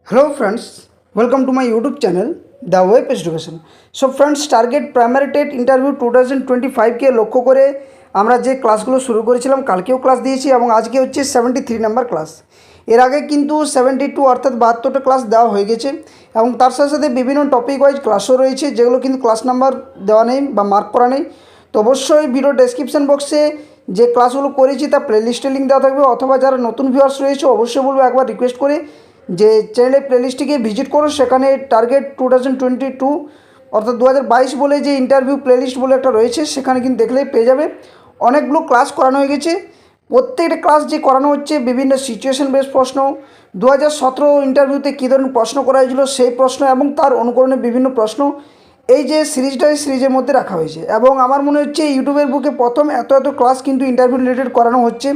Hello friends, welcome to my YouTube channel The Web Education. So friends, target primary TET interview 2025 কে লক্ষ্য করে আমরা যে ক্লাসগুলো শুরু করেছিলাম, কালকেও ক্লাস দিয়েছি এবং আজকে হচ্ছে 73 নাম্বার ক্লাস। এর আগে কিন্তু 72 অর্থাৎ 72টা ক্লাস দেওয়া হয়ে গেছে এবং তার সাথে সাথে বিভিন্ন টপিক ওয়াইজ ক্লাসও রয়েছে, যেগুলো কিন্তু ক্লাস নাম্বার দেওয়া নেই বা মার্ক করা নেই। তো অবশ্যই ভিডিও ডেসক্রিপশন বক্সে যে ক্লাসগুলো করেছি তার প্লেলিস্টের লিঙ্ক দেওয়া থাকবে, অথবা যারা নতুন ভিউয়ার্স রয়েছে অবশ্যই বলবো একবার রিকোয়েস্ট করে যে চ্যানেলের প্লেলিস্টটিকে ভিজিট করো। সেখানে টার্গেট 2022 অর্থাৎ 2022 বলে যে ইন্টারভিউ প্লেলিস্ট বলে একটা রয়েছে, সেখানে কিন্তু দেখলেই পেয়ে যাবে। অনেকগুলো ক্লাস করানো হয়ে গেছে। প্রত্যেকটা ক্লাস যে করানো হচ্ছে বিভিন্ন সিচুয়েশন বেস প্রশ্ন, 2017 ইন্টারভিউতে কী ধরনের প্রশ্ন করা হয়েছিল সেই প্রশ্ন এবং তার অনুকরণে বিভিন্ন প্রশ্ন, এই যে সিরিজটা এই সিরিজের মধ্যে রাখা হয়েছে। এবং আমার মনে হচ্ছে ইউটিউবের বুকে প্রথম এত ক্লাস কিন্তু ইন্টারভিউ রিলেটেড করানো হচ্ছে।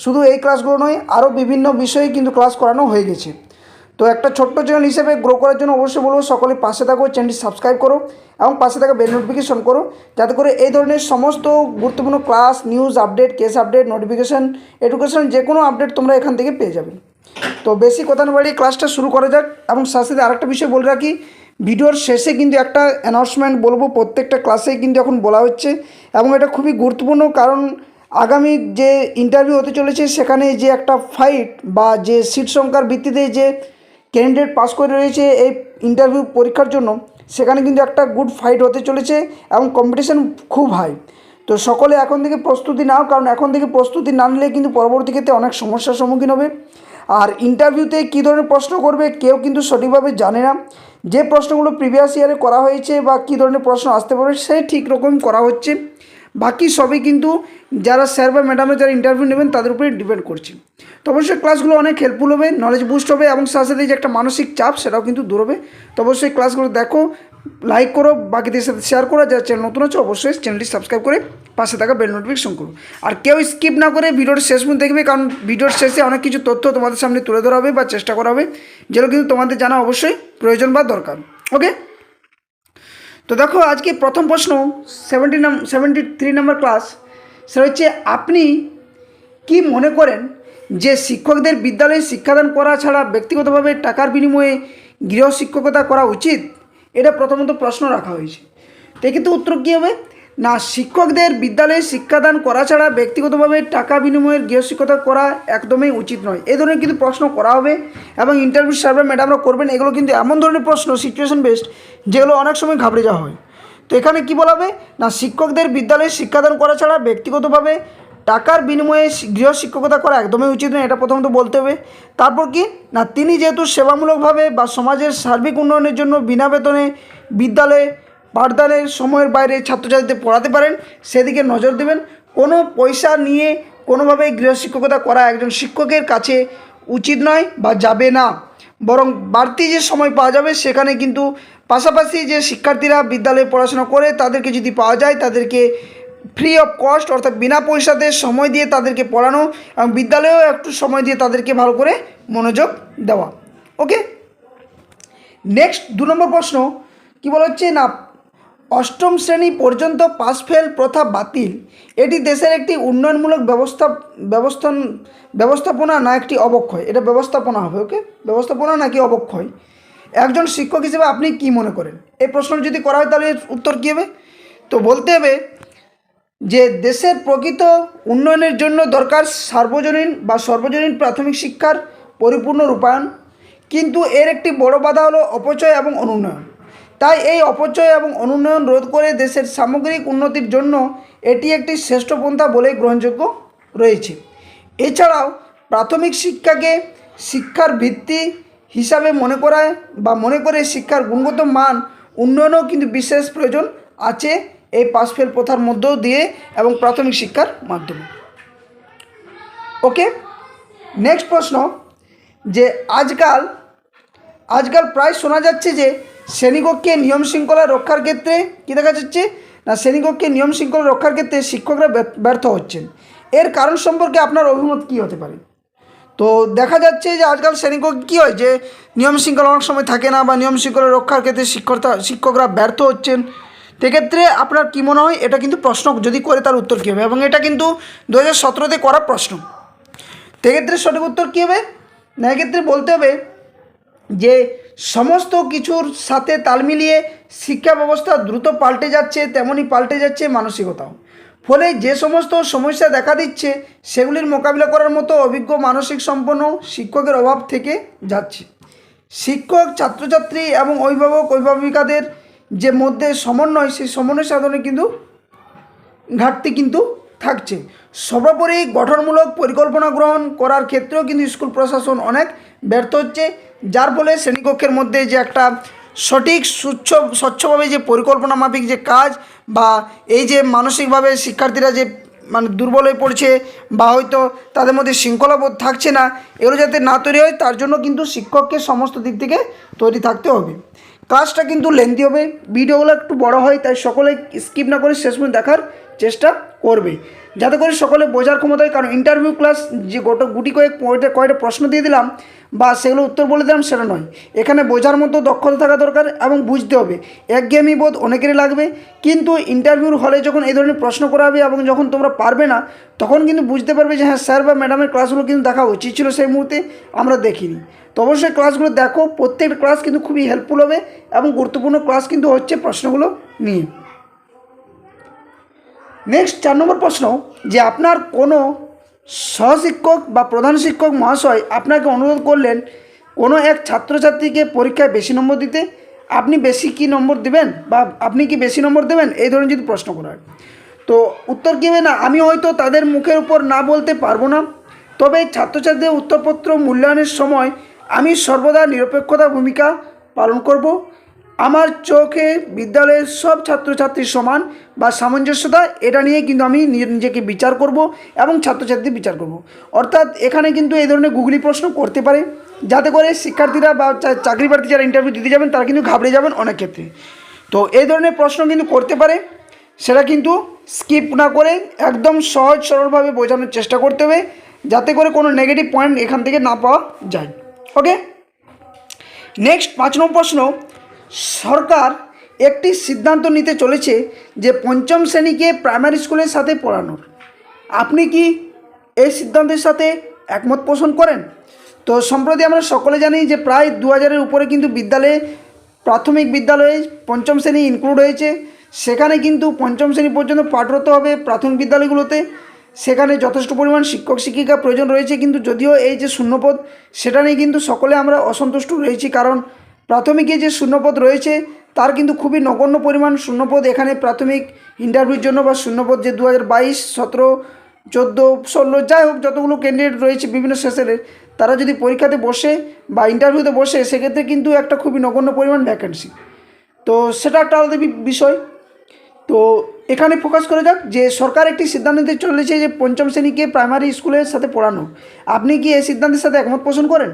শুধু এই ক্লাসগুলো নয়, আরও বিভিন্ন বিষয়ে কিন্তু ক্লাস করানো হয়ে গেছে। তো একটা ছোট্ট চ্যানেল হিসেবে গ্রো করার জন্য অবশ্যই বলবো সকলে পাশে থাকো, চ্যানেলটি সাবস্ক্রাইব করো এবং পাশে থাকা বেল নোটিফিকেশন করো, যাতে করে এই ধরনের সমস্ত গুরুত্বপূর্ণ class, news update, case update, notification, education যে কোনো আপডেট তোমরা এখান থেকে পেয়ে যাবে। তো বেশি কথা না বাড়িয়ে ক্লাসটা শুরু করা যাক। এবং সাথে সাথে আরেকটা বিষয় বলে রাখি, ভিডিওর শেষে কিন্তু একটা অ্যানাউন্সমেন্ট বলবো, প্রত্যেকটা ক্লাসেই কিন্তু এখন বলা হচ্ছে এবং এটা খুবই গুরুত্বপূর্ণ। কারণ আগামী যে ইন্টারভিউ হতে চলেছে সেখানে যে একটা ফাইট বা যে সিট সংখ্যার ভিত্তিতে যে ক্যান্ডিডেট পাস করে রয়েছে এই ইন্টারভিউ পরীক্ষার জন্য, সেখানে কিন্তু একটা গুড ফাইট হতে চলেছে এবং কম্পিটিশান খুব হাই। তো সকলে এখন থেকে প্রস্তুতি নাও, কারণ এখন থেকে প্রস্তুতি না নিলে কিন্তু পরবর্তী ক্ষেত্রে অনেক সমস্যার সম্মুখীন হবে। আর ইন্টারভিউতে কী ধরনের প্রশ্ন করবে কেউ কিন্তু সঠিকভাবে জানে না। যে প্রশ্নগুলো প্রিভিয়াস ইয়ারে করা হয়েছে বা কী ধরনের প্রশ্ন আসতে পারে সেই ঠিক রকম করা হচ্ছে। বাকি সবই কিন্তু যারা স্যার বা ম্যাডামের যারা ইন্টারভিউ নেবেন তাদের উপরে ডিপেন্ড করছে। তো অবশ্যই ক্লাসগুলো অনেক হেল্পফুল হবে, নলেজ বুস্ট হবে এবং সাথে সাথে যে একটা মানসিক চাপ সেটাও কিন্তু দূর হবে। তো অবশ্যই ক্লাসগুলো দেখো, লাইক করো, বাকিদের সাথে শেয়ার করো। যারা চ্যানেল নতুন আছে অবশ্যই চ্যানেলটি সাবস্ক্রাইব করে পাশে থাকা বেল নোটিফিকেশন করো। আর কেউ স্কিপ না করে ভিডিওর শেষ পর্যন্ত দেখবে, কারণ ভিডিওর শেষে অনেক কিছু তথ্য তোমাদের সামনে তুলে ধরা হবে বা চেষ্টা করা হবে, যেগুলো কিন্তু তোমাদের জানা অবশ্যই প্রয়োজন বা দরকার। ওকে, তো দেখো আজকে প্রথম প্রশ্ন 73 নম্বর ক্লাস, সেটা হচ্ছে আপনি কি মনে করেন যে শিক্ষকদের বিদ্যালয়ে শিক্ষাদান করা ছাড়া ব্যক্তিগতভাবে টাকার বিনিময়ে গৃহশিক্ষকতা করা উচিত? এটা প্রথমত প্রশ্ন রাখা হয়েছে। তো কিন্তু উত্তর কী হবে না, শিক্ষকদের বিদ্যালয়ে শিক্ষাদান করা ছাড়া ব্যক্তিগতভাবে টাকা বিনিময়ের গৃহশিক্ষকতা করা একদমই উচিত নয়। এই ধরনের কিন্তু প্রশ্ন করা হবে এবং ইন্টারভিউ সার্ভে ম্যাডামরা করবেন। এগুলো কিন্তু এমন ধরনের প্রশ্ন সিচুয়েশন বেসড, যেগুলো অনেক সময় ঘাবড়ে যাওয়া হয়। তো এখানে কি বলা হবে না, শিক্ষকদের বিদ্যালয়ে শিক্ষাদান করা ছাড়া ব্যক্তিগতভাবে টাকার বিনিময়ে গৃহশিক্ষকতা করা একদমই উচিত নয়, এটা প্রথমত বলতে হবে। তারপর কি না, তিনি যেহেতু সেবামূলকভাবে বা সমাজের সার্বিক উন্নয়নের জন্য বিনা বেতনে বিদ্যালয়ে পাঠদানের সময়ের বাইরে ছাত্রছাত্রীদের পড়াতে পারেন, সেদিকে নজর দেবেন। কোনো পয়সা নিয়ে কোনোভাবে গৃহশিক্ষকতা করা একজন শিক্ষকের কাছে উচিত নয় বা যাবে না। বরং বাড়তি যে সময় পাওয়া যাবে সেখানে কিন্তু পাশাপাশি যে শিক্ষার্থীরা বিদ্যালয়ে পড়াশোনা করে তাদেরকে যদি পাওয়া যায়, তাদেরকে ফ্রি অফ কস্ট অর্থাৎ বিনা পয়সাতে সময় দিয়ে তাদেরকে পড়ানো এবং বিদ্যালয়েও একটু সময় দিয়ে তাদেরকে ভালো করে মনোযোগ দেওয়া। ওকে, নেক্সট 2 নম্বর প্রশ্ন কী বলা হচ্ছে না, অষ্টম শ্রেণী পর্যন্ত পাস ফেল প্রথা বাতিল, এটি দেশের একটি উন্নয়নমূলক ব্যবস্থাপনা না একটি অবক্ষয়? এটা ব্যবস্থাপনা হবে। ওকে, ব্যবস্থাপনা নাকি অবক্ষয়? একজন শিক্ষক হিসেবে আপনি কি মনে করেন? এই প্রশ্ন যদি করা হয় তাহলে উত্তর কী হবে? তো বলতে হবে যে দেশের প্রকৃত উন্নয়নের জন্য দরকার সর্বজনীন প্রাথমিক শিক্ষার পরিপূর্ণ রূপায়ণ, কিন্তু এর একটি বড় বাধা হলো অপচয় এবং অনুন্নয়ন। তাই এই অপচয় এবং অনুন্নয়ন রোধ করে দেশের সামগ্রিক উন্নতির জন্য এটি একটি শ্রেষ্ঠ পন্থা বলে গ্রহণযোগ্য রয়েছে। এছাড়াও প্রাথমিক শিক্ষাকে শিক্ষার ভিত্তি হিসাবে মনে করে শিক্ষার গুণগত মান উন্নয়নেও কিন্তু বিশেষ প্রয়োজন আছে এই পাস ফেল প্রথার মধ্যেও দিয়ে এবং প্রাথমিক শিক্ষার মাধ্যমে। ওকে, নেক্সট প্রশ্ন যে আজকাল প্রায় শোনা যাচ্ছে যে শ্রেণীকক্ষে নিয়ম শৃঙ্খলা রক্ষার ক্ষেত্রে কী দেখা যাচ্ছে না, শ্রেণীকক্ষে নিয়ম শৃঙ্খলা রক্ষার ক্ষেত্রে শিক্ষকরা ব্যর্থ হচ্ছেন। এর কারণ সম্পর্কে আপনার অভিমত কী হতে পারে? তো দেখা যাচ্ছে যে আজকাল শ্রেণীকক্ষে কী হয় যে নিয়ম শৃঙ্খলা অনেক সময় থাকে না বা নিয়ম শৃঙ্খলা রক্ষার ক্ষেত্রে শিক্ষকরা ব্যর্থ হচ্ছেন। সেক্ষেত্রে আপনার কী মনে হয়? এটা কিন্তু প্রশ্ন যদি করে তার উত্তর কী হবে, এবং এটা কিন্তু 2017তে করা প্রশ্ন। সেক্ষেত্রে সঠিক উত্তর কী হবে না, এক্ষেত্রে বলতে হবে যে সমস্ত কিছুর সাথে তাল মিলিয়ে শিক্ষা ব্যবস্থা দ্রুত পাল্টে যাচ্ছে, তেমনই পাল্টে যাচ্ছে মানসিকতাও। ফলে যে সমস্ত সমস্যা দেখা দিচ্ছে সেগুলির মোকাবিলা করার মতো অভিজ্ঞ মানসিক সম্পন্ন শিক্ষকের অভাব থেকে যাচ্ছে। শিক্ষক, ছাত্রছাত্রী এবং অভিভাবক অভিভাবিকাদের যে মধ্যে সমন্বয়, সেই সমন্বয় সাধনে কিন্তু ঘাটতি কিন্তু থাকছে। সর্বোপরি গঠনমূলক পরিকল্পনা গ্রহণ করার ক্ষেত্রেও কিন্তু স্কুল প্রশাসন অনেক ব্যর্থ হচ্ছে, যার ফলে শ্রেণীকক্ষের মধ্যে যে একটা সঠিক স্বচ্ছভাবে যে পরিকল্পনা মাফিক যে কাজ, বা এই যে মানসিকভাবে শিক্ষার্থীরা যে মানে দুর্বল হয়ে পড়ছে বা হয়তো তাদের মধ্যে শৃঙ্খলাবোধ থাকছে না, এগুলো যাতে না তৈরি হয় তার জন্য কিন্তু শিক্ষককে সমস্ত দিক থেকে তৈরি থাকতে হবে। কাজটা কিন্তু লেন্থি হবে, ভিডিওগুলো একটু বড় হয়, তাই সকলে স্কিপ না করে শেষ পর্যন্ত দেখার চেষ্টা করবে, যাতে করে সকলে বোঝার ক্ষমতা হয়। কারণ ইন্টারভিউ ক্লাস যে গুটি কয়েকটা প্রশ্ন দিয়ে দিলাম বা সেগুলো উত্তর বলে দিলাম সেটা নয়, এখানে বোঝার মতো দক্ষতা থাকা দরকার এবং বুঝতে হবে। একঘেয়েমি বোধ অনেকেরই লাগবে, কিন্তু ইন্টারভিউর হলে যখন এই ধরনের প্রশ্ন করা হবে এবং যখন তোমরা পারবে না, তখন কিন্তু বুঝতে পারবে যে হ্যাঁ, স্যার বা ম্যাডামের ক্লাসগুলো কিন্তু দেখা উচিত ছিল সেই মুহূর্তে, আমরা দেখিনি। তো অবশ্যই ক্লাসগুলো দেখো, প্রত্যেকটা ক্লাস কিন্তু খুবই হেল্পফুল হবে এবং গুরুত্বপূর্ণ ক্লাস কিন্তু হচ্ছে প্রশ্নগুলো নিয়ে। নেক্সট 4 নম্বর প্রশ্ন, যে আপনার কোনো সহশিক্ষক বা প্রধান শিক্ষক মহাশয় আপনাকে অনুরোধ করলেন কোনো এক ছাত্রছাত্রীকে পরীক্ষায় বেশি নম্বর দিতে, আপনি বেশি কি নম্বর দেবেন বা আপনি কি বেশি নম্বর দেবেন, এই ধরনের যদি প্রশ্ন করা হয়, তো উত্তর কী হবে না, আমি হয়তো তাদের মুখের উপর না বলতে পারবো না, তবে ছাত্রছাত্রীদের উত্তরপত্র মূল্যায়নের সময় আমি সর্বদা নিরপেক্ষতার ভূমিকা পালন করব। আমার চোখে বিদ্যালয়ের সব ছাত্রছাত্রীর সমান বা সামঞ্জস্যতা, এটা নিয়ে কিন্তু আমি নিজেকে বিচার করব এবং ছাত্রছাত্রী বিচার করব। অর্থাৎ এখানে কিন্তু এই ধরনের গুগলি প্রশ্ন করতে পারে, যাতে করে শিক্ষার্থীরা বা চাকরি প্রার্থী যারা ইন্টারভিউ দিতে যাবেন তারা কিন্তু ঘাবড়ে যাবেন অনেক ক্ষেত্রে। তো এই ধরনের প্রশ্ন কিন্তু করতে পারে, সেটা কিন্তু স্কিপ না করে একদম সহজ সরলভাবে বোঝানোর চেষ্টা করতে হবে, যাতে করে কোনো নেগেটিভ পয়েন্ট এখান থেকে না পাওয়া যায়। ওকে, নেক্সট 5 নম্বর প্রশ্ন, সরকার একটি সিদ্ধান্ত নিতে চলেছে যে 5ম শ্রেণীকে প্রাইমারি স্কুলের সাথে পড়ানোর, আপনি কি এই সিদ্ধান্তের সাথে একমত পোষণ করেন? তো সম্প্রতি আমরা সকলে জানি যে প্রায় 2000-এর উপরে কিন্তু বিদ্যালয়ে, প্রাথমিক বিদ্যালয়ে 5ম শ্রেণী ইনক্লুড হয়েছে। সেখানে কিন্তু 5ম শ্রেণী পর্যন্ত পাঠরত হবে প্রাথমিক বিদ্যালয়গুলোতে। সেখানে যথেষ্ট পরিমাণ শিক্ষক শিক্ষিকা প্রয়োজন রয়েছে, কিন্তু যদিও এই যে শূন্যপদ, সেটা নিয়ে কিন্তু সকলে আমরা অসন্তুষ্ট রয়েছি, কারণ প্রাথমিকে যে শূন্যপদ রয়েছে তার কিন্তু খুবই নগণ্য পরিমাণ শূন্যপদ এখানে প্রাথমিক ইন্টারভিউর জন্য, বা শূন্যপদ যে 2022, 17, 14, 16 যাই হোক যতগুলো ক্যান্ডিডেট রয়েছে বিভিন্ন সেশনের, তারা যদি পরীক্ষাতে বসে বা ইন্টারভিউতে বসে, সেক্ষেত্রে কিন্তু একটা খুবই নগণ্য পরিমাণ ভ্যাকেন্সি। তো সেটা একটা আলাদা বিষয়। তো এখানে ফোকাস করা যাক যে সরকার একটি সিদ্ধান্ত নিতে চলেছে যে 5ম শ্রেণীকে প্রাইমারি স্কুলের সাথে পড়ানো, আপনি কি এই সিদ্ধান্তের সাথে একমত পোষণ করেন?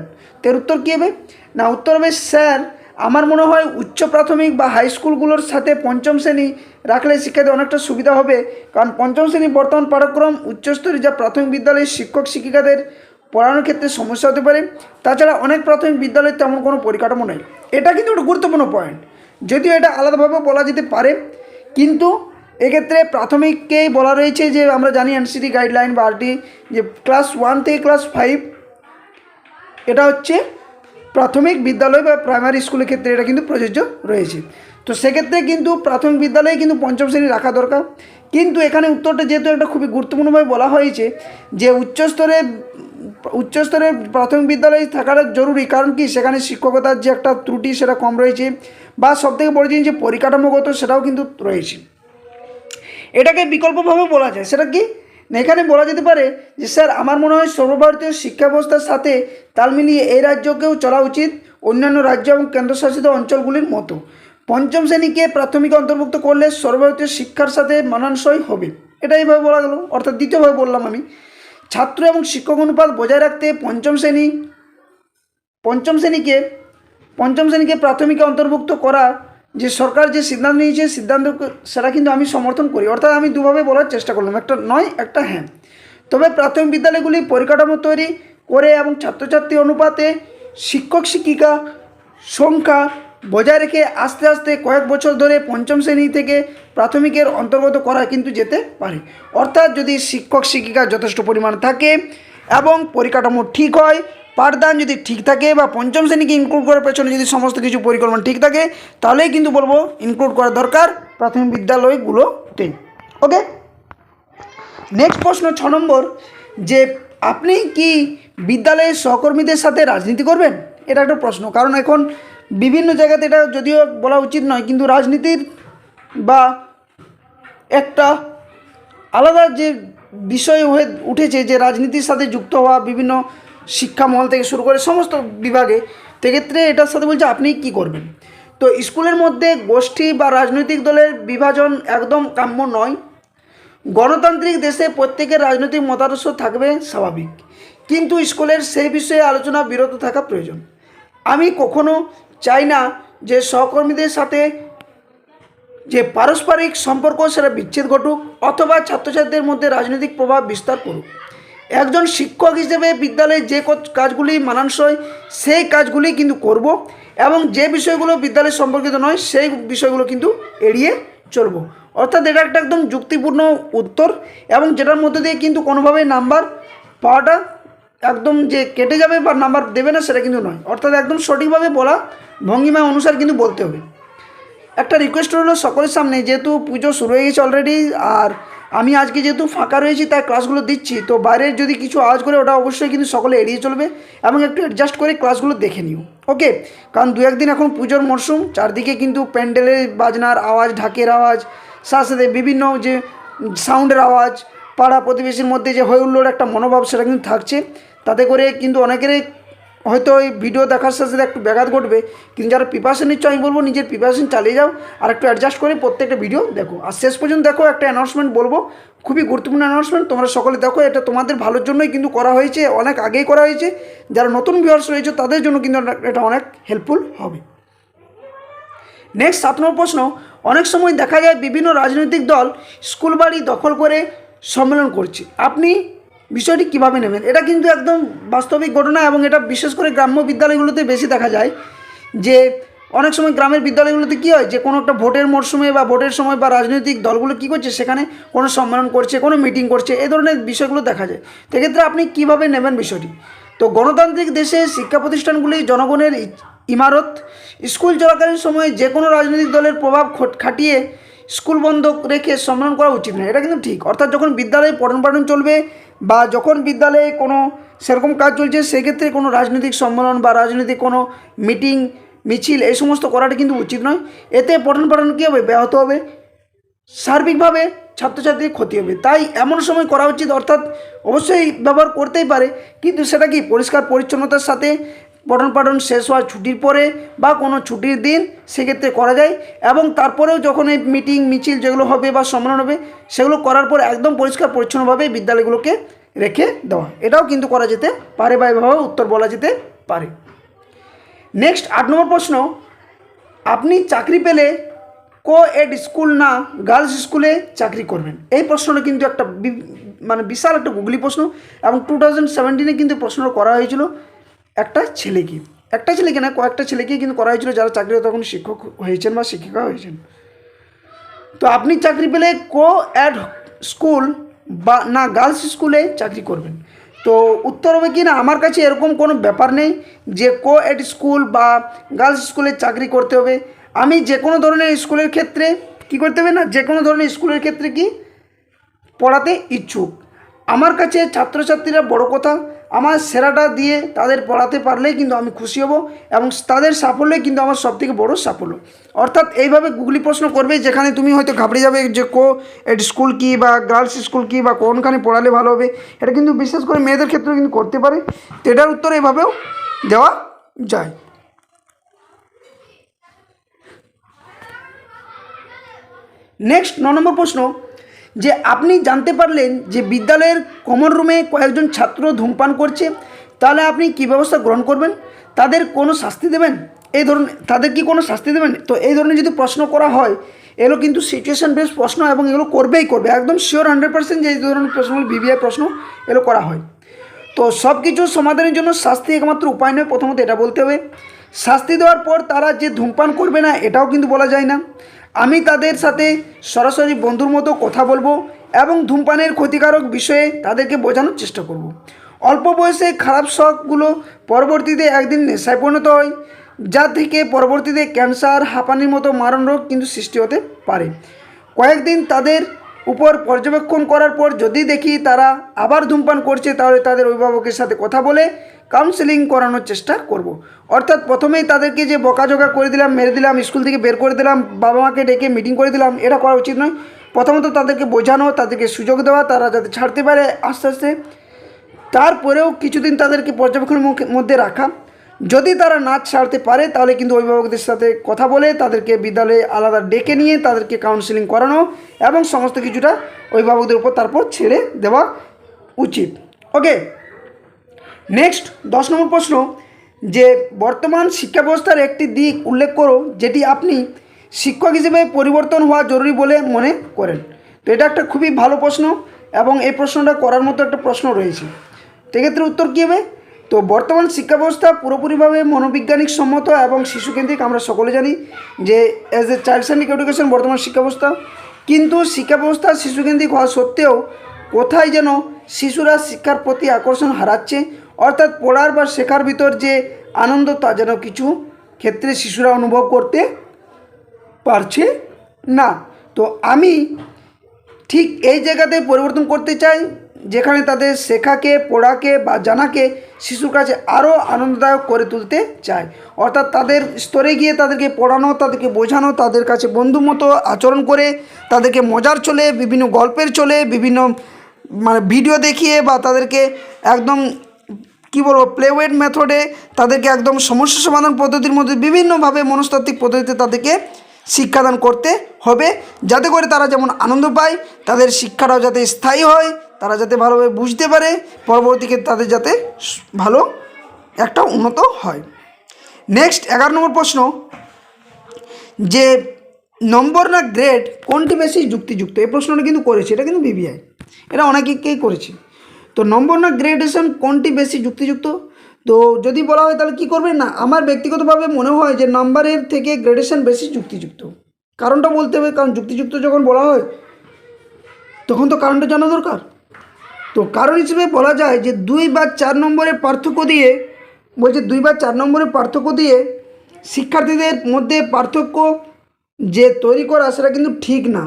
এর উত্তর কী হবে না, উত্তর হবে স্যার, আমার মনে হয় উচ্চ প্রাথমিক বা হাই স্কুলগুলোর সাথে 5ম শ্রেণী রাখলে শিক্ষাতে অনেকটা সুবিধা হবে, কারণ 5ম শ্রেণী বর্তমান পাঠ্যক্রম উচ্চস্তরের যা প্রাথমিক বিদ্যালয়ের শিক্ষক শিক্ষিকাদের পড়ানোর ক্ষেত্রে সমস্যা হতে পারে। তাছাড়া অনেক প্রাথমিক বিদ্যালয়ে তেমন কোনো পরিকাঠামো নেই। এটা কিন্তু একটা গুরুত্বপূর্ণ পয়েন্ট, যদিও এটা আলাদাভাবে বলা যেতে পারে, কিন্তু এক্ষেত্রে প্রাথমিককেই বলা রয়েছে যে আমরা জানি এনসিটি গাইডলাইন বা আরটি, যে ক্লাস 1 থেকে ক্লাস 5 এটা হচ্ছে প্রাথমিক বিদ্যালয় বা প্রাইমারি স্কুলের ক্ষেত্রে এটা কিন্তু প্রযোজ্য রয়েছে। তো সেক্ষেত্রে কিন্তু প্রাথমিক বিদ্যালয়ে কিন্তু 5ম শ্রেণী রাখা দরকার। কিন্তু এখানে উত্তরটা যেহেতু একটা খুবই গুরুত্বপূর্ণভাবে বলা হয়েছে যে উচ্চস্তরে প্রাথমিক বিদ্যালয়ে থাকাটা জরুরি, কারণ কি সেখানে শিক্ষকতার যে একটা ত্রুটি সেটা কম রয়েছে, বা সবথেকে বড় জিনিস যে পরিকাঠামোগত সেটাও কিন্তু রয়েছে। এটাকে বিকল্পভাবে বলা যায়, সেটা কি না, এখানে বলা যেতে পারে যে স্যার, আমার মনে হয় সর্বভারতীয় শিক্ষা ব্যবস্থার সাথে তাল মিলিয়ে এই রাজ্যকেও চলা উচিত অন্যান্য রাজ্য এবং কেন্দ্রশাসিত অঞ্চলগুলির মতো। 5ম শ্রেণীকে প্রাথমিকে অন্তর্ভুক্ত করলে সর্বভারতীয় শিক্ষার সাথে মানানসই হবে, এটা এইভাবে বলা গেল। অর্থাৎ দ্বিতীয়ভাবে বললাম আমি, ছাত্র এবং শিক্ষক অনুপাত বজায় রাখতে 5ম শ্রেণীকে প্রাথমিকে অন্তর্ভুক্ত করা যে সরকার যে সিদ্ধান্ত নিয়েছে, সিদ্ধান্ত সেটা কিন্তু আমি সমর্থন করি। অর্থাৎ আমি দুভাবে বলার চেষ্টা করলাম, একটা নয় একটা হ্যাঁ। তবে প্রাথমিক বিদ্যালয়গুলি পরিকাঠামো তৈরি করে এবং ছাত্রছাত্রী অনুপাতে শিক্ষক শিক্ষিকা সংখ্যা বজায় রেখে আস্তে আস্তে কয়েক বছর ধরে 5ম শ্রেণী থেকে প্রাথমিকের অন্তর্গত করা কিন্তু যেতে পারে। অর্থাৎ যদি শিক্ষক শিক্ষিকা যথেষ্ট পরিমাণ থাকে এবং পরিকাঠামো ঠিক হয়, পাঠদান যদি ঠিক থাকে বা পঞ্চম শ্রেণীকে ইনক্লুড করার পেছনে যদি সমস্ত কিছু পরিকল্পনা ঠিক থাকে, তাহলেই কিন্তু বলবো ইনক্লুড করা দরকার প্রাথমিক বিদ্যালয়গুলোতে। ওকে, নেক্সট প্রশ্ন 6 নম্বর, যে আপনি কি বিদ্যালয়ের সহকর্মীদের সাথে রাজনীতি করবেন? এটা একটা প্রশ্ন, কারণ এখন বিভিন্ন জায়গাতে এটা যদিও বলা উচিত নয়, কিন্তু রাজনীতির বা একটা আলাদা যে বিষয় হয়ে উঠেছে যে রাজনীতির সাথে যুক্ত হওয়া বিভিন্ন শিক্ষা মহল থেকে শুরু করে সমস্ত বিভাগে, সেক্ষেত্রে এটার সাথে বলছে আপনি কি করবেন। তো স্কুলের মধ্যে গোষ্ঠী বা রাজনৈতিক দলের বিভাজন একদম কাম্য নয়। গণতান্ত্রিক দেশে প্রত্যেকের রাজনৈতিক মতাদর্শ থাকবে স্বাভাবিক, কিন্তু স্কুলের সেই বিষয়ে আলোচনা বিরত থাকা প্রয়োজন। আমি কখনো চাই না যে সহকর্মীদের সাথে যে পারস্পরিক সম্পর্ক সেটা বিচ্ছেদ ঘটুক অথবা ছাত্রছাত্রীদের মধ্যে রাজনৈতিক প্রভাব বিস্তার করুক। একজন শিক্ষক হিসেবে বিদ্যালয়ে যে কাজগুলি মানানসই সেই কাজগুলি কিন্তু করব, এবং যে বিষয়গুলো বিদ্যালয় সম্পর্কিত নয় সেই বিষয়গুলো কিন্তু এড়িয়ে চলব। অর্থাৎ এটা একটা একদম যুক্তিপূর্ণ উত্তর, এবং যেটার মধ্যে দিয়ে কিন্তু কোনোভাবেই নাম্বার পাওয়াটা একদম যে কেটে যাবে বা নাম্বার দেবে না সেটা কিন্তু নয়। অর্থাৎ একদম সঠিকভাবে বলা ভঙ্গিমা অনুসার কিন্তু বলতে হবে। একটা রিকোয়েস্ট হলো সকলের সামনে, যেহেতু পুজো শুরু হয়ে গেছে অলরেডি, আর আমি আজকে যেহেতু ফাঁকা রয়েছি তাই ক্লাসগুলো দিচ্ছি, তো বাইরের যদি কিছু আওয়াজ করে ওটা অবশ্যই কিন্তু সকলে এড়িয়ে চলবে এবং একটু অ্যাডজাস্ট করে ক্লাসগুলো দেখে নিও। ওকে, কারণ 2-1 দিন এখন পুজোর মরশুম, চারদিকে কিন্তু প্যান্ডেলের বাজনার আওয়াজ, ঢাকের আওয়াজ, সাথে সাথে বিভিন্ন যে সাউন্ডের আওয়াজ, পাড়া প্রতিবেশীর মধ্যে যে হই হুল্লোড় একটা মনোভাব সেটা কিন্তু থাকছে, তাতে করে কিন্তু অনেকেরই হয়তো এই ভিডিও দেখার সাথে সাথে একটু ব্যাঘাত ঘটবে। কিন্তু যারা প্রিপারেশন নিচ্ছ আমি বলবো নিজের প্রিপারেশন চালিয়ে যাও আর একটু অ্যাডজাস্ট করে প্রত্যেকটা ভিডিও দেখো, আর শেষ পর্যন্ত দেখো। একটা অ্যানাউন্সমেন্ট বলবো, খুবই গুরুত্বপূর্ণ অ্যানাউন্সমেন্ট, তোমরা সকলে দেখো, এটা তোমাদের ভালোর জন্যই কিন্তু করা হয়েছে, অনেক আগেই করা হয়েছে। যারা নতুন ভিউয়ার্স রয়েছে তাদের জন্য কিন্তু এটা অনেক হেল্পফুল হবে। নেক্সট 7 নম্বর প্রশ্ন, অনেক সময় দেখা যায় বিভিন্ন রাজনৈতিক দল স্কুল বাড়ি দখল করে সম্মেলন করছে, আপনি বিষয়টি কীভাবে নেবেন? এটা কিন্তু একদম বাস্তবিক ঘটনা, এবং এটা বিশেষ করে গ্রাম্য বিদ্যালয়গুলোতে বেশি দেখা যায়। যে অনেক সময় গ্রামের বিদ্যালয়গুলোতে কী হয়, যে কোনো একটা ভোটের মরশুমে বা ভোটের সময় বা রাজনৈতিক দলগুলো কী করছে, সেখানে কোনো সম্মেলন করছে, কোনো মিটিং করছে, এই ধরনের বিষয়গুলো দেখা যায়। সেক্ষেত্রে আপনি কীভাবে নেবেন বিষয়টি? তো গণতান্ত্রিক দেশে শিক্ষা প্রতিষ্ঠানগুলি জনগণের ইমারত। স্কুল চলাকালীন সময়ে যে কোনো রাজনৈতিক দলের প্রভাব খাটিয়ে স্কুল বন্ধ রেখে সম্মেলন করা উচিত নয়, এটা কিন্তু ঠিক। অর্থাৎ যখন বিদ্যালয়ে পঠন পাঠন চলবে বা যখন বিদ্যালয়ে কোনো সেরকম কাজ চলছে, সেক্ষেত্রে কোনো রাজনৈতিক সম্মেলন বা রাজনৈতিক কোনো মিটিং মিছিল এই সমস্ত করাটা কিন্তু উচিত নয়। এতে পঠন পাঠন কী হবে, ব্যাহত হবে, সার্বিকভাবে ছাত্রছাত্রীর ক্ষতি হবে। তাই এমন সময় করা উচিত, অর্থাৎ অবশ্যই ব্যবহার করতেই পারে, কিন্তু সেটা কি পরিষ্কার পরিচ্ছন্নতার সাথে পঠন পাঠন শেষ হওয়ার ছুটির পরে বা কোনো ছুটির দিন সেক্ষেত্রে করা যায়। এবং তারপরেও যখন এই মিটিং মিছিল যেগুলো হবে বা সম্মেলন হবে সেগুলো করার পর একদম পরিষ্কার পরিচ্ছন্নভাবে বিদ্যালয়গুলোকে রেখে দেওয়া, এটাও কিন্তু করা যেতে পারে বা এভাবে উত্তর বলা যেতে পারে। নেক্সট 8 নম্বর প্রশ্ন, আপনি চাকরি পেলে কো-এড স্কুল না গার্লস স্কুলে চাকরি করবেন? এই প্রশ্নটা কিন্তু একটা বিশাল একটা গুগলি প্রশ্ন, এবং 2017 কিন্তু প্রশ্নটা করা হয়েছিল একটা ছেলেকে না কয়েকটা ছেলেকেই কিন্তু করা হয়েছিল যারা চাকরি তখন শিক্ষক হয়েছেন বা শিক্ষিকা হয়েছেন। তো আপনি চাকরি পেলে কো-এড স্কুল বা না গার্লস স্কুলে চাকরি করবেন? তো উত্তর হবে কি না, আমার কাছে এরকম কোনো ব্যাপার নেই যে কো-এড স্কুল বা গার্লস স্কুলে চাকরি করতে হবে। আমি যে কোনো ধরনের স্কুলের ক্ষেত্রে কী করতে হবে না, যে কোনো ধরনের স্কুলের ক্ষেত্রে কি পড়াতে ইচ্ছুক। আমার কাছে ছাত্রছাত্রীরা বড় কথা, আমার সেরাটা দিয়ে তাদের পড়াতে পারলেই কিন্তু আমি খুশি হব, এবং তাদের সাফল্যই কিন্তু আমার সবথেকে বড় সাফল্য। অর্থাৎ এইভাবে গুগলি প্রশ্ন করবে যেখানে তুমি হয়তো ঘাবড়ে যাবে যে কো-এড স্কুল কী বা গার্লস স্কুল কী বা কোনখানে পড়ালে ভালো হবে। এটা কিন্তু বিশেষ করে মেয়েদের ক্ষেত্রেও কিন্তু করতে পারে, তো এটার উত্তর এভাবেও দেওয়া যায়। নেক্সট 9 নম্বর প্রশ্ন, যে আপনি জানতে পারলেন যে বিদ্যালয়ের কমন রুমে কয়েকজন ছাত্র ধূমপান করছে, তাহলে আপনি কী ব্যবস্থা গ্রহণ করবেন? তাদের কোনো শাস্তি দেবেন? তাদের কি কোনো শাস্তি দেবেন? তো এই ধরনের যদি প্রশ্ন করা হয়, এগুলো কিন্তু সিচুয়েশান বেস প্রশ্ন, এবং এগুলো করবে একদম শিওর 100% যে এই ধরনের প্রশ্নগুলো ভিভিআই প্রশ্ন এগুলো করা হয়। তো সব কিছু সমাধানের জন্য শাস্তি একমাত্র উপায় নয়, প্রথমত এটা বলতে হবে। শাস্তি দেওয়ার পর তারা যে ধূমপান করবে না এটাও কিন্তু বলা যায় না। আমি তাদের সাথে সরাসরি বন্ধুর মতো কথা বলবো এবং ধূমপানের ক্ষতিকারক বিষয়ে তাদেরকে বোঝানোর চেষ্টা করব। অল্প বয়সে খারাপ শখগুলো পরবর্তীতে একদিন নেশায় পরিণত হয়, যা থেকে পরবর্তীতে ক্যান্সার, হাঁপানির মতো মারণ রোগ কিন্তু সৃষ্টি হতে পারে। কয়েকদিন তাদের উপর পর্যবেক্ষণ করার পর যদি দেখি তারা আবার ধূমপান করছে, তাহলে তাদের অভিভাবকের সাথে কথা বলে কাউন্সেলিং করানোর চেষ্টা করব। অর্থাৎ প্রথমেই তাদেরকে যে বকাঝকা করে দিলাম, মেরে দিলাম, স্কুল থেকে বের করে দিলাম, বাবা মাকে ডেকে মিটিং করে দিলাম, এটা করা উচিত নয়। প্রথমত তাদেরকে বোঝানো, তাদেরকে সুযোগ দেওয়া, তারা যাতে ছাড়তে পারে আস্তে আস্তে। তারপরেও কিছুদিন তাদেরকে পর্যবেক্ষণের মধ্যে রাখা। যদি তারা না ছাড়তে পারে তাহলে কিন্তু অভিভাবকদের সাথে কথা বলে তাদেরকে বিদ্যালয়ে আলাদা ডেকে নিয়ে তাদেরকে কাউন্সেলিং করানো এবং সমস্ত কিছুটা অভিভাবকদের উপর তারপর ছেড়ে দেওয়া উচিত। ওকে, নেক্সট 10 নম্বর প্রশ্ন, যে বর্তমান শিক্ষা ব্যবস্থার একটি দিক উল্লেখ করো যেটি আপনি শিক্ষক হিসেবে পরিবর্তন হওয়া জরুরি বলে মনে করেন। তো এটা একটা খুবই ভালো প্রশ্ন এবং এই প্রশ্নটা করার মতো একটা প্রশ্ন রয়েছে। সেক্ষেত্রে উত্তর কী হবে? তো বর্তমান শিক্ষা ব্যবস্থা পুরোপুরিভাবে মনোবৈজ্ঞানিক সম্মত এবং শিশুকেন্দ্রিক। আমরা সকলে জানি যে as a child centric education বর্তমান শিক্ষা ব্যবস্থা, কিন্তু শিক্ষা ব্যবস্থা শিশুকেন্দ্রিক হওয়া সত্ত্বেও কোথায় যেন শিশুরা শিক্ষার প্রতি আকর্ষণ হারাচ্ছে। অর্থাৎ পড়ার বা শেখার ভিতর যে আনন্দ, তা যেন কিছু ক্ষেত্রে শিশুরা অনুভব করতে পারছে না। তো আমি ঠিক এই জায়গাতে পরিবর্তন করতে চাই, যেখানে তাদের শেখাকে, পড়াকে বা জানাকে শিশুর কাছে আরও আনন্দদায়ক করে তুলতে চাই। অর্থাৎ তাদের স্তরে গিয়ে তাদেরকে পড়ানো, তাদেরকে বোঝানো, তাদের কাছে বন্ধু মতো আচরণ করে, তাদেরকে মজার চলে, বিভিন্ন গল্পের চলে, বিভিন্ন ভিডিও দেখিয়ে বা তাদেরকে একদম কী বলবো প্লেওয়েট মেথডে তাদেরকে একদম সমস্যা সমাধান পদ্ধতির মধ্যে বিভিন্নভাবে মনস্তাত্ত্বিক পদ্ধতিতে তাদেরকে শিক্ষাদান করতে হবে, যাতে করে তারা যেমন আনন্দ পায়, তাদের শিক্ষাটাও যাতে স্থায়ী হয়, তারা যাতে ভালোভাবে বুঝতে পারে, পরবর্তীতে তাদের যাতে ভালো একটা উন্নত হয়। নেক্সট 11 নম্বর প্রশ্ন, যে নম্বর না গ্রেড কোনটি বেশি যুক্তিযুক্ত? এই প্রশ্নটা কিন্তু করেছে, এটা কিন্তু বিবিআই, এটা অনেকেই করেছে। তো নম্বর না গ্রেডেশন কোনটি বেশি যুক্তিযুক্ত? তো যদি বলা হয় তাহলে কী করবে না, আমার ব্যক্তিগতভাবে মনে হয় যে নাম্বারের থেকে গ্রেডেশন বেশি যুক্তিযুক্ত। কারণটা বলতে হবে, কারণ যুক্তিযুক্ত যখন বলা হয় তখন তো কারণটা জানা দরকার। তো কারণ হিসেবে বলা যায় যে 2 বা 4 নম্বরের পার্থক্য দিয়ে, বলছে 2 বা 4 নম্বরের পার্থক্য দিয়ে শিক্ষার্থীদের মধ্যে পার্থক্য যে তৈরি করা সেটা কিন্তু ঠিক না,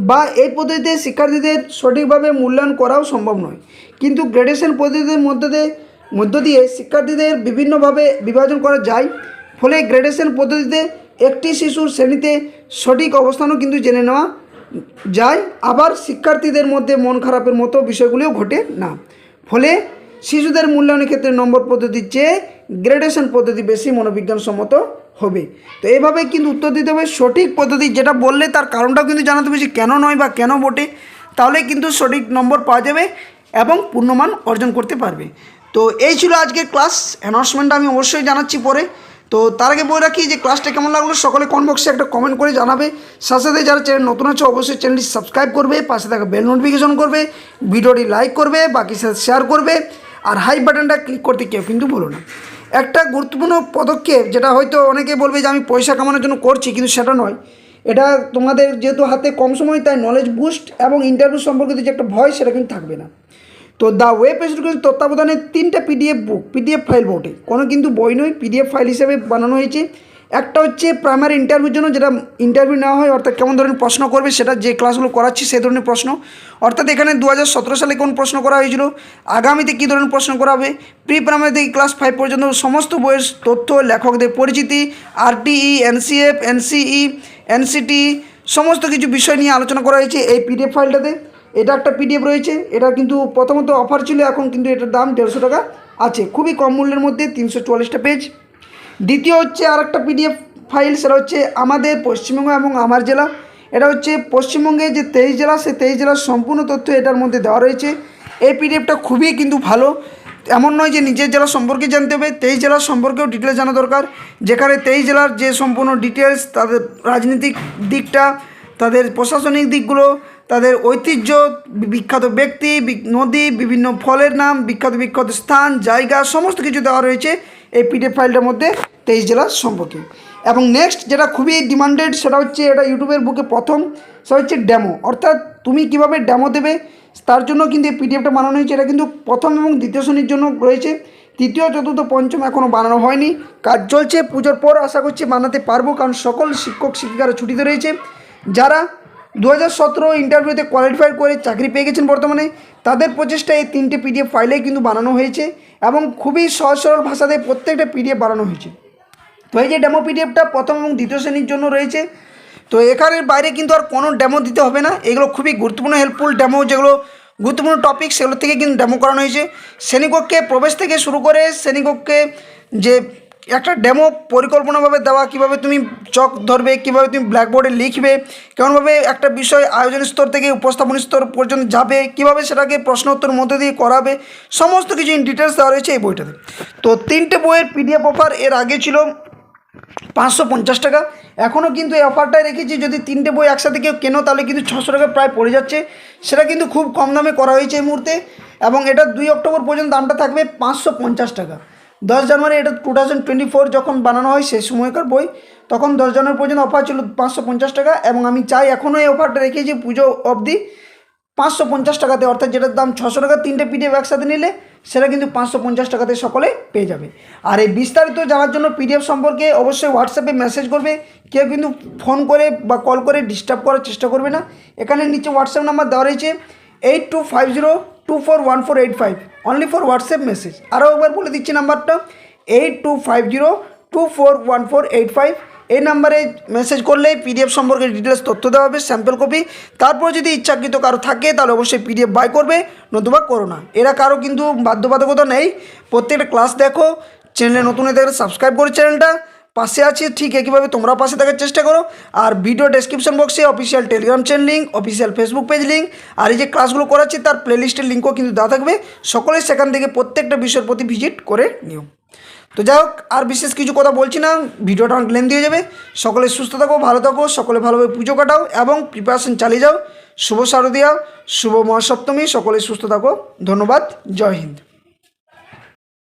বা এই পদ্ধতিতে শিক্ষার্থীদের সঠিকভাবে মূল্যায়ন করাও সম্ভব নয়। কিন্তু গ্রেডেশন পদ্ধতির মধ্য দিয়ে শিক্ষার্থীদের বিভিন্নভাবে বিভাজন করা যায়। ফলে গ্রেডেশন পদ্ধতিতে একটি শিশুর শ্রেণীতে সঠিক অবস্থানও কিন্তু জেনে নেওয়া যায়, আবার শিক্ষার্থীদের মধ্যে মন খারাপের মতো বিষয়গুলিও ঘটে না। ফলে শিশুদের মূল্যায়নের ক্ষেত্রে নম্বর পদ্ধতির চেয়ে গ্রেডেশন পদ্ধতি বেশি মনোবিজ্ঞানসম্মত হবে। তো এইভাবে কিন্তু উত্তর দিতে হবে সঠিক পদ্ধতি, যেটা বললে তার কারণটাও কিন্তু জানাতে হবে যে কেন নয় বা কেন বটে, তাহলে কিন্তু সঠিক নম্বর পাওয়া যাবে এবং পূর্ণমান অর্জন করতে পারবে। তো এই ছিল আজকের ক্লাস। অ্যানাউন্সমেন্টটা আমি অবশ্যই জানাচ্ছি পরে। তো তার আগে বলে রাখি যে ক্লাসটা কেমন লাগলো সকলে কমেন্ট বক্সে একটা কমেন্ট করে জানাবে। সাথে সাথে যারা চ্যানেল নতুন আছে অবশ্যই চ্যানেলটি সাবস্ক্রাইব করবে, পাশে থাকা বেল নোটিফিকেশন করবে, ভিডিওটি লাইক করবে, বাকির সাথে শেয়ার করবে, আর হাই বাটনটা ক্লিক করতে কেউ কিন্তু ভুলো না। একটা গুরুত্বপূর্ণ পদক্ষেপ, যেটা হয়তো অনেকে বলবে যে আমি পয়সা কামানোর জন্য করছি, কিন্তু সেটা নয়। এটা তোমাদের যেহেতু হাতে কম সময়, তাই নলেজ বুস্ট এবং ইন্টারভিউ সম্পর্কিত যে একটা ভয়, সেটা কিন্তু থাকবে না। তো দ্য ওয়েব এডুকেশন তত্ত্বাবধানে 3টা পিডিএফ ফাইল বটে, কোনো কিন্তু বই নয়, পিডিএফ ফাইল হিসেবে বানানো হয়েছে। একটা হচ্ছে প্রাইমারি ইন্টারভিউর জন্য, যেটা ইন্টারভিউ নেওয়া হয়, অর্থাৎ কেমন ধরনের প্রশ্ন করবে, সেটা যে ক্লাসগুলো করাচ্ছি সেই ধরনের প্রশ্ন। অর্থাৎ এখানে 2017 সালে কোন প্রশ্ন করা হয়েছিল, আগামীতে কী ধরনের প্রশ্ন করা হবে, প্রি প্রাইমারি থেকে ক্লাস 5 পর্যন্ত সমস্ত বইয়ের তথ্য, লেখকদের পরিচিতি, আরটিই, এনসিএফ, এনসিই, এনসিটি সমস্ত কিছু বিষয় নিয়ে আলোচনা করা হয়েছে এই পিডিএফ ফাইলটাতে। এটা একটা পিডিএফ রয়েছে, এটা কিন্তু প্রথমত অফার ছিল, এখন কিন্তু এটার দাম 150 টাকা আছে, খুবই কম মূল্যের মধ্যে, 344টা পেজ। দ্বিতীয় হচ্ছে আর একটা পিডিএফ ফাইল, সেটা হচ্ছে আমাদের পশ্চিমবঙ্গ এবং আমার জেলা। এটা হচ্ছে পশ্চিমবঙ্গে যে 23 জেলা, সেই 23 জেলার সম্পূর্ণ তথ্য এটার মধ্যে দেওয়া রয়েছে। এই পিডিএফটা খুবই কিন্তু ভালো, এমন নয় যে নিজের জেলা সম্পর্কে জানতে হবে, 23 জেলার সম্পর্কেও ডিটেলস জানা দরকার, যেখানে 23 জেলার যে সম্পূর্ণ ডিটেলস, তাদের রাজনৈতিক দিকটা, তাদের প্রশাসনিক দিকগুলো, তাদের ঐতিহ্য, বিখ্যাত ব্যক্তি, নদী, বিভিন্ন ফলের নাম, বিখ্যাত স্থান, জায়গা সমস্ত কিছু দেওয়া রয়েছে এই পিডিএফ ফাইলটার মধ্যে 23 জেলার সম্পর্কে। এবং নেক্সট যেটা খুবই ডিমান্ডেড, সেটা হচ্ছে এটা ইউটিউবের বুকে প্রথম, সেটা হচ্ছে ডেমো। অর্থাৎ তুমি কিভাবে ডেমো দেবে তার জন্য কিন্তু এই পিডিএফটা বানানো হয়েছে। এটা কিন্তু প্রথম এবং দ্বিতীয় শ্রেণীর জন্য রয়েছে, তৃতীয় চতুর্থ পঞ্চম এখনও বানানো হয়নি, কাজ চলছে। পুজোর পর আশা করছি বানাতে পারবো, কারণ সকল শিক্ষক শিক্ষিকারা ছুটিতে রয়েছে। যারা 2017 ইন্টারভিউতে কোয়ালিফাই করে চাকরি পেয়ে গেছেন বর্তমানে, তাদের প্রচেষ্টায় এই 3টে পিডিএফ ফাইলেই কিন্তু বানানো হয়েছে এবং খুবই সহজ সরল ভাষাতে প্রত্যেকটা পিডিএফ বানানো হয়েছে। তো এই যে ডেমো পিডিএফটা প্রথম এবং দ্বিতীয় শ্রেণীর জন্য রয়েছে। তো এখানের বাইরে কিন্তু আর কোনো ডেমো দিতে হবে না, এগুলো খুবই গুরুত্বপূর্ণ হেল্পফুল ডেমো, যেগুলো গুরুত্বপূর্ণ টপিক সেগুলো থেকে কিন্তু ডেমো করানো হয়েছে। শ্রেণীকক্ষে প্রবেশ থেকে শুরু করে শ্রেণীকক্ষে যে একটা ডেমো পরিকল্পনাভাবে দেওয়া, কীভাবে তুমি চক ধরবে, কীভাবে তুমি ব্ল্যাকবোর্ডে লিখবে, কেমনভাবে একটা বিষয় আয়োজন স্তর থেকে উপস্থাপন স্তর পর্যন্ত যাবে, কীভাবে সেটাকে প্রশ্ন উত্তর মধ্যে দিয়ে করাবে, সমস্ত কিছু ইন ডিটেলস দেওয়া রয়েছে এই বইটাতে। তো 3টে বইয়ের পিডিএফ অফার এর আগে ছিল 550 টাকা, এখনও কিন্তু এই অফারটাই রেখেছি। যদি 3টে বই একসাথে কেউ কেনো তাহলে কিন্তু 600 টাকা প্রায় পড়ে যাচ্ছে, সেটা কিন্তু খুব কম দামে করা হয়েছে এই মুহূর্তে। এবং এটা 2 অক্টোবর পর্যন্ত দামটা থাকবে 550 টাকা। 10 জানুয়ারি এটা 2024 যখন বানানো হয় সেই সময়কার বই, তখন 10 জানুয়ারি পর্যন্ত অফার ছিল 550 টাকা। এবং আমি চাই এখনও এই অফারটা রেখেছি পুজো অবধি 550 টাকাতে, অর্থাৎ যেটার দাম 600 টাকা 3টে পিডিএফ একসাথে নিলে সেটা কিন্তু 550 টাকাতে সকলে পেয়ে যাবে। আর এই বিস্তারিত জানার জন্য পিডিএফ সম্পর্কে অবশ্যই হোয়াটসঅ্যাপে মেসেজ করবে, কেউ কিন্তু ফোন করে বা কল করে ডিস্টার্ব করার চেষ্টা করবে না। এখানে নিচে হোয়াটসঅ্যাপ নাম্বার দেওয়া রয়েছে 8250241485, অনলি ফর হোয়াটসঅ্যাপ মেসেজ। আরও একবার বলে দিচ্ছি নাম্বারটা 8250241485। এই নাম্বারে মেসেজ করলে পিডিএফ সম্পর্কে ডিটেলস তথ্য দেওয়া হবে, স্যাম্পল কপি। তারপর যদি ইচ্ছাকৃত কারো থাকে তাহলে অবশ্যই পিডিএফ বাই করবে, নতুবা করো না। এরা কারো কিন্তু বাধ্যবাধকতা নেই, প্রত্যেকটা ক্লাস দেখো। চ্যানেলে নতুন হয়ে থাকলে সাবস্ক্রাইব করে চ্যানেলটা, পাশে আছে ঠিক একইভাবে তোমরা পাশে থাকার চেষ্টা করো। আর ভিডিও ডেসক্রিপশন বক্সে official Telegram channel link, official Facebook page link, আর এই যে ক্লাসগুলো করাচ্ছি তার প্লেলিস্টের লিঙ্কও কিন্তু দেওয়া থাকবে, সকলে সেখান থেকে প্রত্যেকটা বিষয়ের প্রতি ভিজিট করে নিও। তো যাই হোক, আর বিশেষ কিছু কথা বলছি না, ভিডিওটা অনেক লেন্থি হয়ে যাবে। সকলে সুস্থ থাকো, ভালো থাকো, সকলে ভালোভাবে পুজো কাটাও এবং প্রিপারেশন চালিয়ে যাও। শুভ শারদীয়া, শুভ মহাসপ্তমী, সকলে সুস্থ থাকো। ধন্যবাদ, জয় হিন্দ।